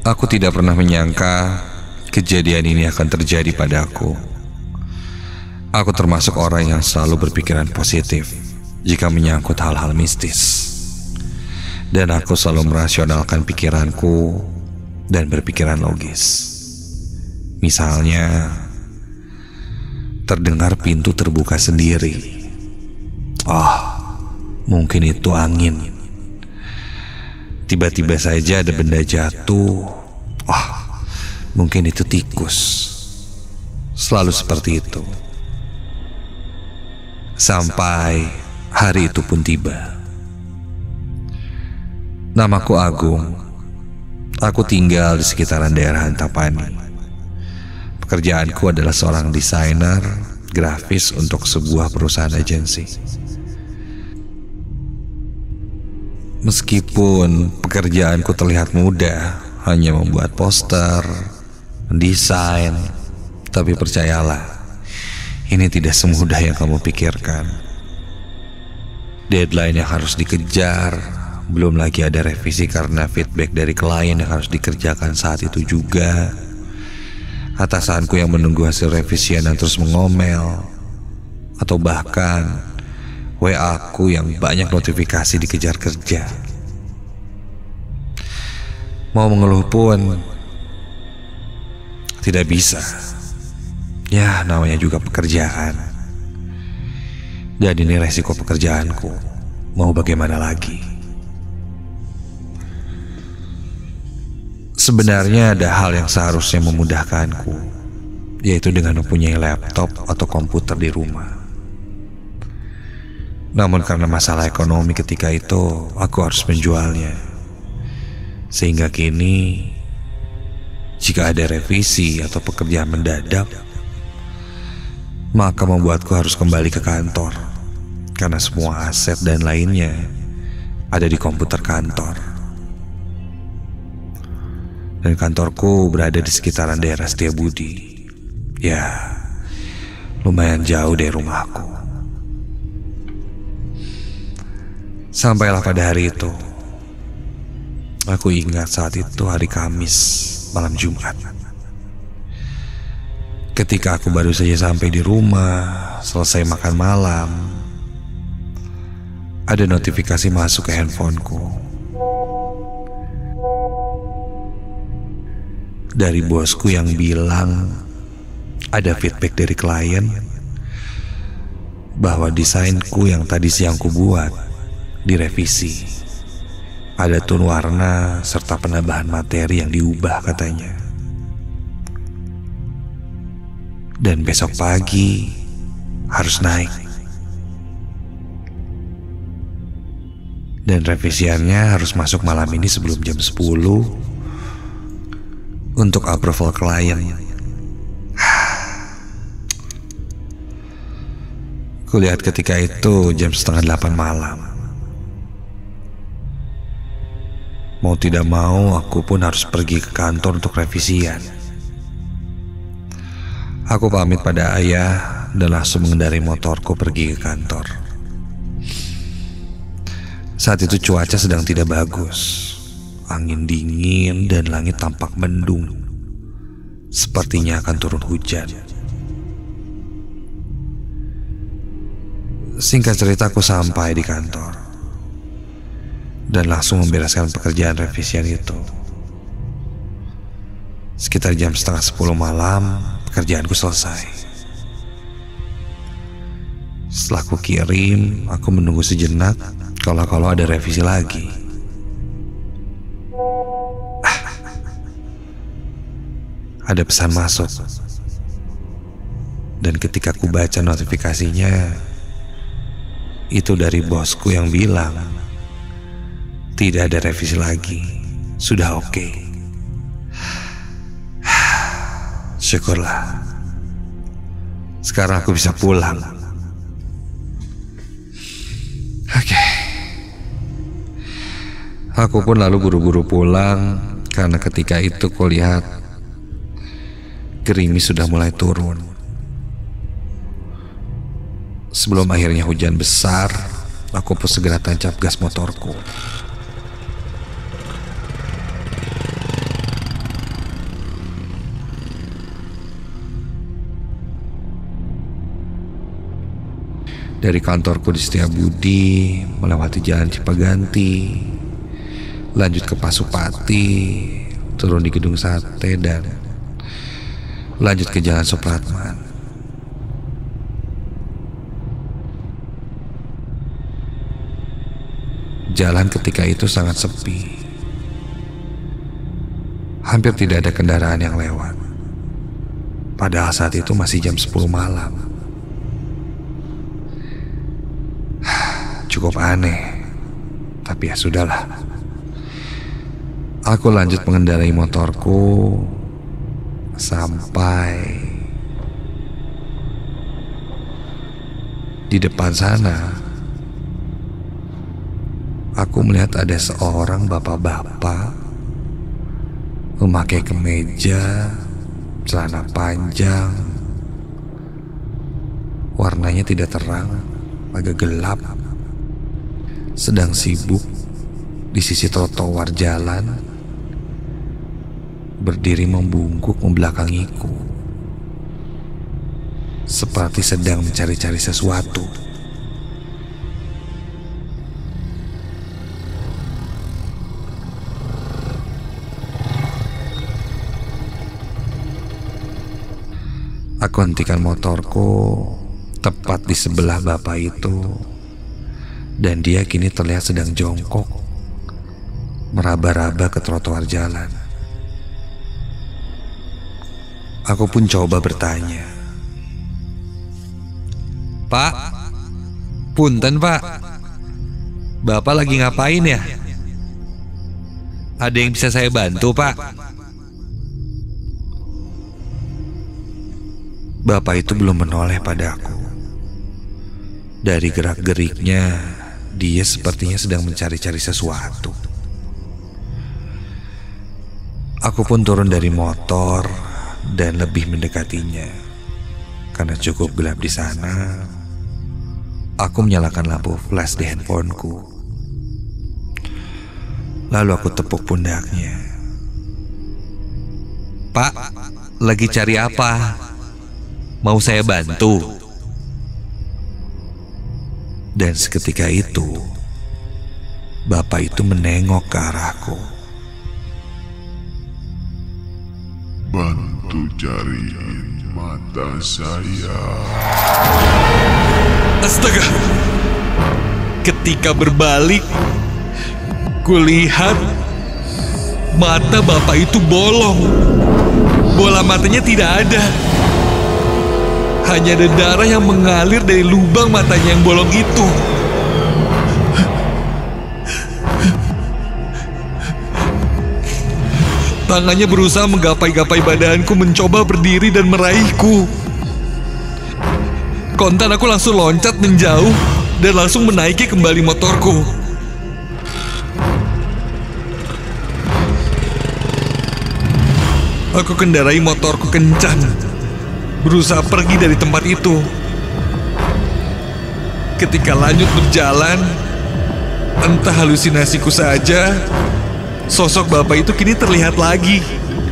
Aku tidak pernah menyangka kejadian ini akan terjadi padaku. Aku termasuk orang yang selalu berpikiran positif jika menyangkut hal-hal mistis. Dan aku selalu merasionalkan pikiranku dan berpikiran logis. Misalnya, terdengar pintu terbuka sendiri. Mungkin itu angin. Tiba-tiba saja ada benda jatuh. Mungkin itu tikus. Selalu seperti itu. Sampai hari itu pun tiba. Namaku Agung. Aku tinggal di sekitaran daerah Antapani. Pekerjaanku adalah seorang desainer grafis untuk sebuah perusahaan agensi. Meskipun pekerjaanku terlihat mudah, hanya membuat poster, mendesain, tapi percayalah, ini tidak semudah yang kamu pikirkan. Deadline yang harus dikejar, belum lagi ada revisi karena feedback dari klien yang harus dikerjakan saat itu juga. Atasanku yang menunggu hasil revisian dan terus mengomel, atau bahkan WA aku yang banyak notifikasi dikejar kerja. Mau mengeluh pun tidak bisa. Ya, namanya juga pekerjaan. Dan ini resiko pekerjaanku. Mau bagaimana lagi? Sebenarnya ada hal yang seharusnya memudahkanku, yaitu dengan mempunyai laptop atau komputer di rumah. Namun karena masalah ekonomi ketika itu, aku harus menjualnya. Sehingga kini, jika ada revisi atau pekerjaan mendadak, maka membuatku harus kembali ke kantor. Karena semua aset dan lainnya ada di komputer kantor. Dan kantorku berada di sekitaran daerah Setiabudi. Ya, lumayan jauh dari rumahku. Sampailah pada hari itu. Aku ingat saat itu hari Kamis, malam Jumat. Ketika aku baru saja sampai di rumah, selesai makan malam, ada notifikasi masuk ke handphoneku. Dari bosku yang bilang ada feedback dari klien bahwa desainku yang tadi siang ku buat direvisi. Ada tone warna serta penambahan materi yang diubah katanya. Dan besok pagi harus naik. Dan revisiannya harus masuk malam ini sebelum jam 10 untuk approval klien. Kulihat ketika itu jam 7:30 malam. Mau tidak mau, aku pun harus pergi ke kantor untuk revisian. Aku pamit pada ayah dan langsung mengendarai motorku pergi ke kantor. Saat itu cuaca sedang tidak bagus. Angin dingin dan langit tampak mendung. Sepertinya akan turun hujan. Singkat cerita, aku sampai di kantor dan langsung membereskan pekerjaan revisian itu. Sekitar jam 9:30 malam, pekerjaanku selesai. Setelah ku kirim, aku menunggu sejenak kalau ada revisi lagi. Ada pesan masuk. Dan ketika ku baca notifikasinya, itu dari bosku yang bilang tidak ada revisi lagi, sudah oke. Syukurlah, sekarang aku bisa pulang. Oke. Aku pun lalu buru-buru pulang karena ketika itu kulihat gerimis sudah mulai turun. Sebelum akhirnya hujan besar, aku pun segera tancap gas motorku. Dari kantorku di Setiabudi, melewati jalan Cipaganti, lanjut ke Pasupati, turun di Gedung Sate, dan lanjut ke Jalan Supratman. Jalan ketika itu sangat sepi. Hampir tidak ada kendaraan yang lewat. Padahal saat itu masih jam 10 malam. Cukup aneh, tapi ya sudahlah. Aku lanjut mengendarai motorku sampai di depan sana. Aku melihat ada seorang bapak-bapak memakai kemeja, celana panjang, warnanya tidak terang, agak gelap, sedang sibuk di sisi trotoar jalan, berdiri membungkuk membelakangiku, seperti sedang mencari-cari sesuatu. Aku hentikan motorku tepat di sebelah bapak itu, dan dia kini terlihat sedang jongkok, meraba-raba ke trotoar jalan. Aku pun coba bertanya, "Pak, punten Pak, Bapak lagi ngapain ya? Ada yang bisa saya bantu Pak?" Bapak itu belum menoleh padaku. Dari gerak-geriknya, dia sepertinya sedang mencari-cari sesuatu. Aku pun turun dari motor dan lebih mendekatinya. Karena cukup gelap di sana, aku menyalakan lampu flash di handphoneku. Lalu aku tepuk pundaknya. "Pak, lagi cari apa? Mau saya bantu?" Dan seketika itu, bapak itu menengok ke arahku. "Bantu cariin mata saya." Astaga! Ketika berbalik, kulihat mata bapak itu bolong. Bola matanya tidak ada. Hanya ada darah yang mengalir dari lubang matanya yang bolong itu. Tangannya berusaha menggapai-gapai badanku, mencoba berdiri dan meraihku. Kontan aku langsung loncat menjauh dan langsung menaiki kembali motorku. Aku kendarai motorku kencang, berusaha pergi dari tempat itu. Ketika lanjut berjalan, entah halusinasiku saja, sosok bapak itu kini terlihat lagi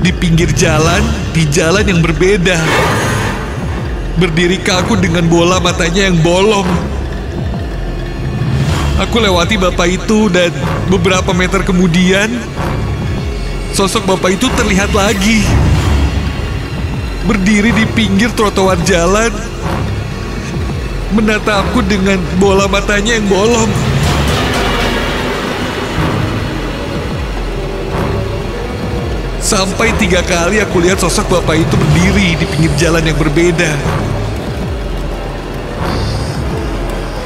di pinggir jalan, di jalan yang berbeda. Berdiri kaku dengan bola matanya yang bolong. Aku lewati bapak itu dan beberapa meter kemudian, sosok bapak itu terlihat lagi. Berdiri di pinggir trotoar jalan, menatapku dengan bola matanya yang bolong. Sampai 3 kali aku lihat sosok bapak itu berdiri di pinggir jalan yang berbeda.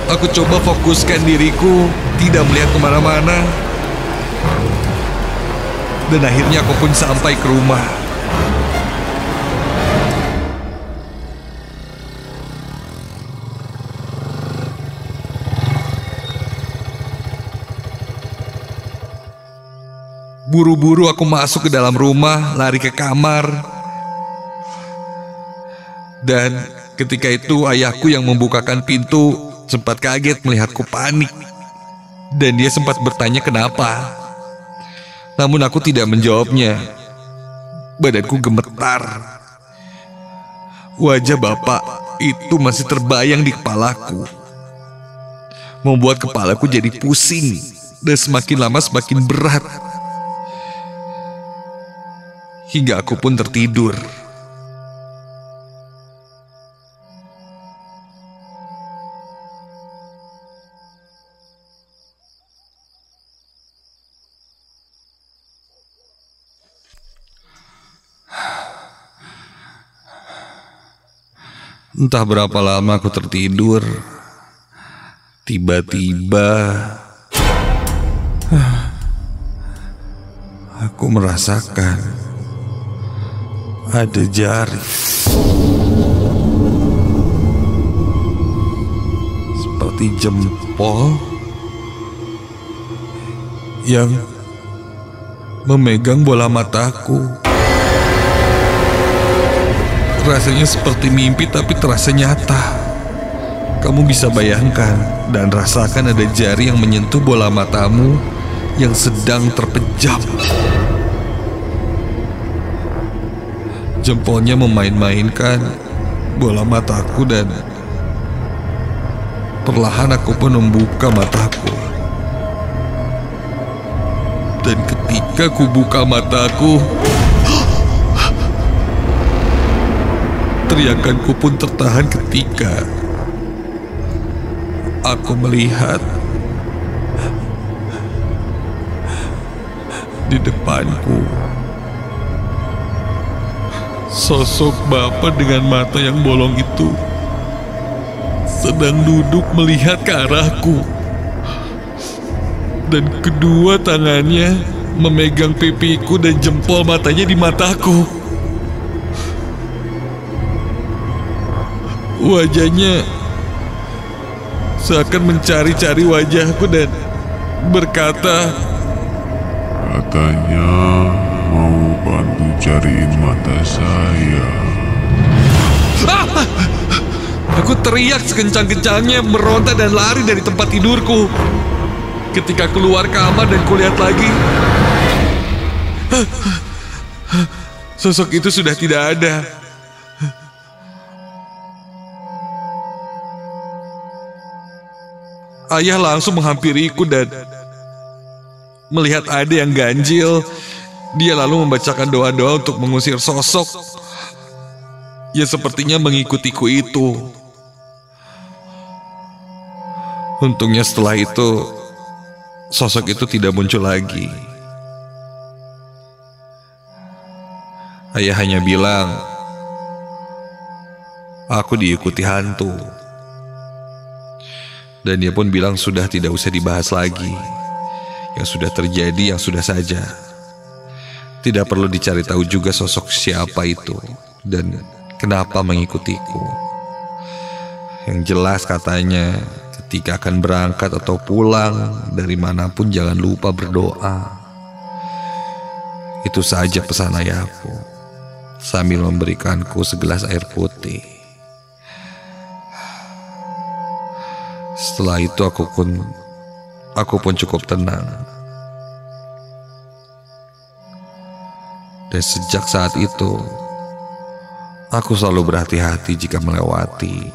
Aku coba fokuskan diriku, tidak melihat kemana-mana. Dan akhirnya aku pun sampai ke rumah. Buru-buru aku masuk ke dalam rumah, lari ke kamar. Dan ketika itu ayahku yang membukakan pintu sempat kaget melihatku panik. Dan dia sempat bertanya kenapa. Namun aku tidak menjawabnya. Badanku gemetar. Wajah bapak itu masih terbayang di kepalaku. membuat kepalaku jadi pusing dan semakin lama semakin berat. Hingga aku pun tertidur. Entah berapa lama aku tertidur, tiba-tiba aku merasakan ada jari seperti jempol yang memegang bola mataku. Rasanya seperti mimpi tapi terasa nyata. Kamu bisa bayangkan dan rasakan ada jari yang menyentuh bola matamu yang sedang terpejam. Jempolnya memain-mainkan bola mataku dan perlahan aku pun membuka mataku. Dan ketika ku buka mataku, teriakanku pun tertahan ketika aku melihat di depanku sosok bapak dengan mata yang bolong itu sedang duduk melihat ke arahku, dan kedua tangannya memegang pipiku dan jempol matanya di mataku. Wajahnya seakan mencari-cari wajahku dan berkata, "Katanya mau bantu cariin mata saya." Aku teriak sekencang-kencangnya, meronta dan lari dari tempat tidurku. Ketika keluar kamar dan kulihat lagi, sosok itu sudah tidak ada. Ayah langsung menghampiriku dan melihat ada yang ganjil. Dia lalu membacakan doa-doa untuk mengusir sosok yang sepertinya mengikutiku itu. Untungnya setelah itu sosok itu tidak muncul lagi. Ayah hanya bilang aku diikuti hantu. Dan dia pun bilang sudah tidak usah dibahas lagi. Yang sudah terjadi, yang sudah saja. Tidak perlu dicari tahu juga sosok siapa itu dan kenapa mengikutiku. Yang jelas katanya, ketika akan berangkat atau pulang dari manapun jangan lupa berdoa. Itu saja pesan ayahku sambil memberikanku segelas air putih. Setelah itu aku pun cukup tenang. Dan sejak saat itu aku selalu berhati-hati jika melewati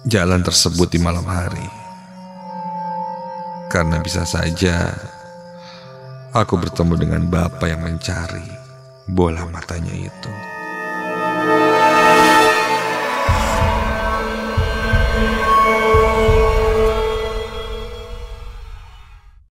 jalan tersebut di malam hari. Karena bisa saja aku bertemu dengan bapak yang mencari bola matanya itu.